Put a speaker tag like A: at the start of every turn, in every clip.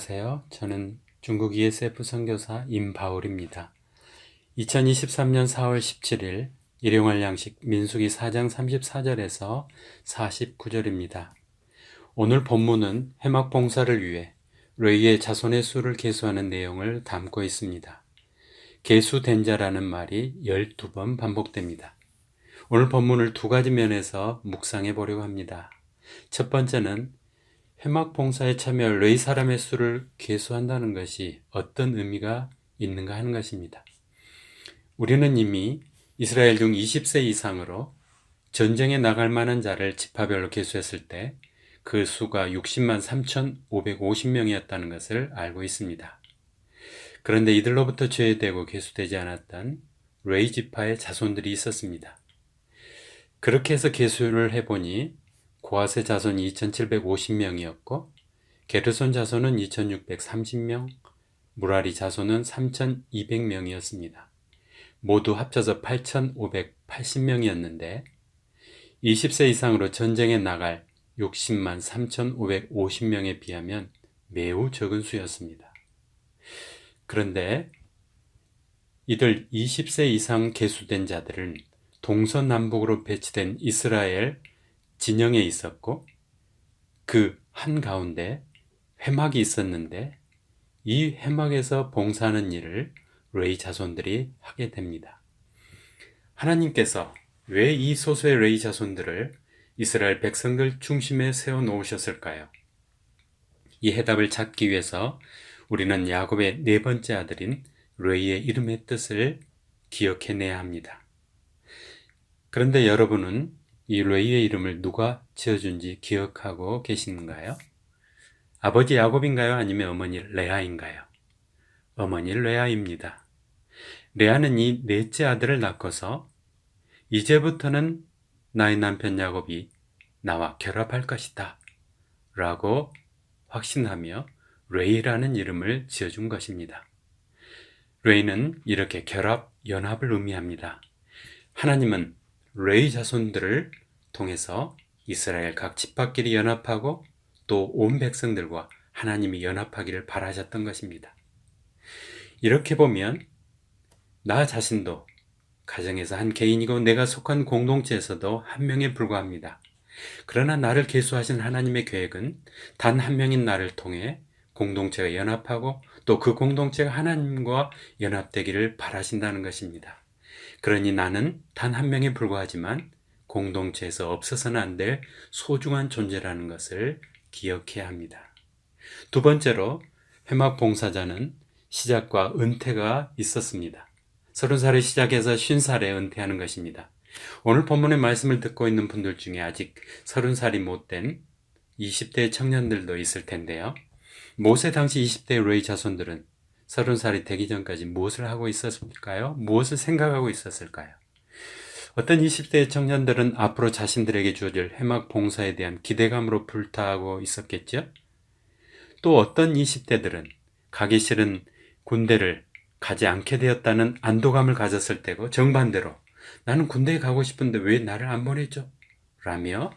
A: 안녕하세요. 저는 중국 ESF 선교사 임바울입니다. 2023년 4월 17일 일용할 양식 민수기 4장 34절에서 49절입니다. 오늘 본문은 회막 봉사를 위해 레위의 자손의 수를 계수하는 내용을 담고 있습니다. 계수된 자라는 말이 12번 반복됩니다. 오늘 본문을 두 가지 면에서 묵상해 보려고 합니다. 첫 번째는 회막 봉사에 참여할 레위 사람의 수를 계수한다는 것이 어떤 의미가 있는가 하는 것입니다. 우리는 이미 이스라엘 중 20세 이상으로 전쟁에 나갈 만한 자를 지파별로 계수했을 때 그 수가 60만 3,550명이었다는 것을 알고 있습니다. 그런데 이들로부터 제외되고 계수되지 않았던 레위 지파의 자손들이 있었습니다. 그렇게 해서 계수를 해보니 고핫의 자손이 2,750명이었고 게르손 자손은 2,630명, 무라리 자손은 3,200명이었습니다. 모두 합쳐서 8,580명이었는데 20세 이상으로 전쟁에 나갈 60만 3,550명에 비하면 매우 적은 수였습니다. 그런데 이들 20세 이상 계수된 자들은 동서남북으로 배치된 이스라엘 진영에 있었고 그 한가운데 회막이 있었는데 이 회막에서 봉사하는 일을 레위 자손들이 하게 됩니다. 하나님께서 왜 이 소수의 레위 자손들을 이스라엘 백성들 중심에 세워 놓으셨을까요? 이 해답을 찾기 위해서 우리는 야곱의 네 번째 아들인 레위의 이름의 뜻을 기억해내야 합니다. 그런데 여러분은 이 레위의 이름을 누가 지어준지 기억하고 계시는가요? 아버지 야곱인가요? 아니면 어머니 레아인가요? 어머니 레아입니다. 레아는 이 넷째 아들을 낳고서 이제부터는 나의 남편 야곱이 나와 결합할 것이다 라고 확신하며 레이라는 이름을 지어준 것입니다. 레이는 이렇게 결합, 연합을 의미합니다. 하나님은 레위 자손들을 통해서 이스라엘 각 지파끼리 연합하고 또 온 백성들과 하나님이 연합하기를 바라셨던 것입니다. 이렇게 보면 나 자신도 가정에서 한 개인이고 내가 속한 공동체에서도 한 명에 불과합니다. 그러나 나를 계수하신 하나님의 계획은 단 한 명인 나를 통해 공동체가 연합하고 또 그 공동체가 하나님과 연합되기를 바라신다는 것입니다. 그러니 나는 단 한 명에 불과하지만 공동체에서 없어서는 안 될 소중한 존재라는 것을 기억해야 합니다. 두 번째로 회막 봉사자는 시작과 은퇴가 있었습니다. 30살에 시작해서 50살에 은퇴하는 것입니다. 오늘 본문의 말씀을 듣고 있는 분들 중에 아직 30살이 못된 20대 청년들도 있을 텐데요. 모세 당시 20대 레위 자손들은 30살이 되기 전까지 무엇을 하고 있었을까요? 무엇을 생각하고 있었을까요? 어떤 20대 청년들은 앞으로 자신들에게 주어질 회막 봉사에 대한 기대감으로 불타고 있었겠죠? 또 어떤 20대들은 가기 싫은 군대를 가지 않게 되었다는 안도감을 가졌을 때고 정반대로 나는 군대에 가고 싶은데 왜 나를 안 보내줘? 라며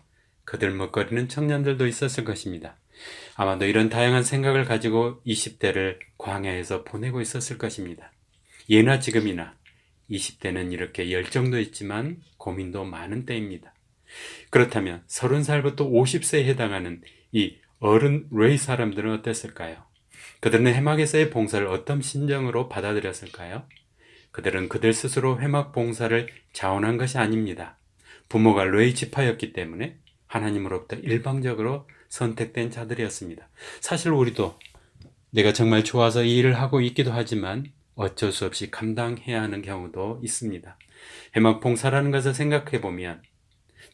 A: 거들먹거리는 청년들도 있었을 것입니다. 아마도 이런 다양한 생각을 가지고 20대를 광야에서 보내고 있었을 것입니다. 예나 지금이나 20대는 이렇게 열정도 있지만 고민도 많은 때입니다. 그렇다면 30살부터 50세에 해당하는 이 어른 레위 사람들은 어땠을까요? 그들은 회막에서의 봉사를 어떤 심정으로 받아들였을까요? 그들은 그들 스스로 회막 봉사를 자원한 것이 아닙니다. 부모가 레위 지파였기 때문에 하나님으로부터 일방적으로 선택된 자들이었습니다. 사실 우리도 내가 정말 좋아서 이 일을 하고 있기도 하지만 어쩔 수 없이 감당해야 하는 경우도 있습니다. 회막 봉사라는 것을 생각해 보면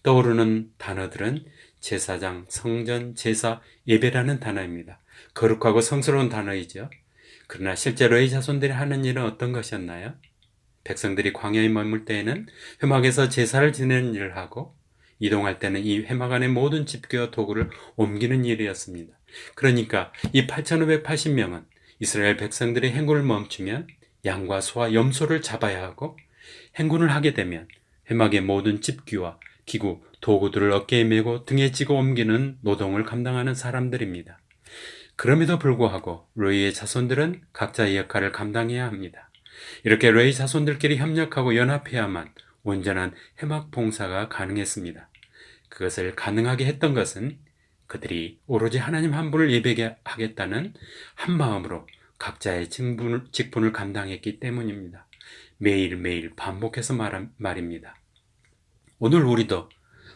A: 떠오르는 단어들은 제사장, 성전, 제사, 예배라는 단어입니다. 거룩하고 성스러운 단어이죠. 그러나 실제로 이 자손들이 하는 일은 어떤 것이었나요? 백성들이 광야에 머물 때에는 회막에서 제사를 지내는 일을 하고 이동할 때는 이 회막 안의 모든 집기와 도구를 옮기는 일이었습니다. 그러니까 이 8,580명은 이스라엘 백성들의 행군을 멈추면 양과 소와 염소를 잡아야 하고 행군을 하게 되면 회막의 모든 집기와 기구, 도구들을 어깨에 메고 등에 지고 옮기는 노동을 감당하는 사람들입니다. 그럼에도 불구하고 레이의 자손들은 각자의 역할을 감당해야 합니다. 이렇게 레이 자손들끼리 협력하고 연합해야만 온전한 해막 봉사가 가능했습니다. 그것을 가능하게 했던 것은 그들이 오로지 하나님 한 분을 예배하겠다는 한 마음으로 각자의 직분을 감당했기 때문입니다. 매일매일 반복해서 말입니다. 오늘 우리도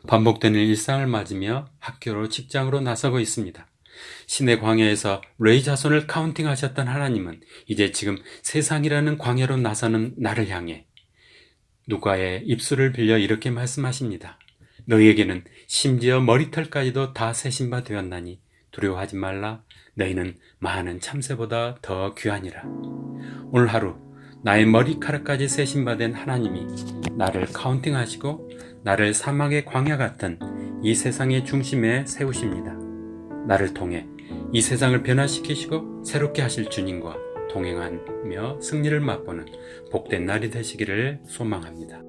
A: 반복되는 일상을 맞으며 학교로 직장으로 나서고 있습니다. 신의 광야에서 레이 자손을 카운팅하셨던 하나님은 이제 지금 세상이라는 광야로 나서는 나를 향해 누가의 입술을 빌려 이렇게 말씀하십니다. 너희에게는 심지어 머리털까지도 다 세신 바 되었나니 두려워하지 말라. 너희는 많은 참새보다 더 귀하니라. 오늘 하루 나의 머리카락까지 세신 바 된 하나님이 나를 카운팅하시고 나를 사막의 광야 같은 이 세상의 중심에 세우십니다. 나를 통해 이 세상을 변화시키시고 새롭게 하실 주님과 동행하며 승리를 맛보는 복된 날이 되시기를 소망합니다.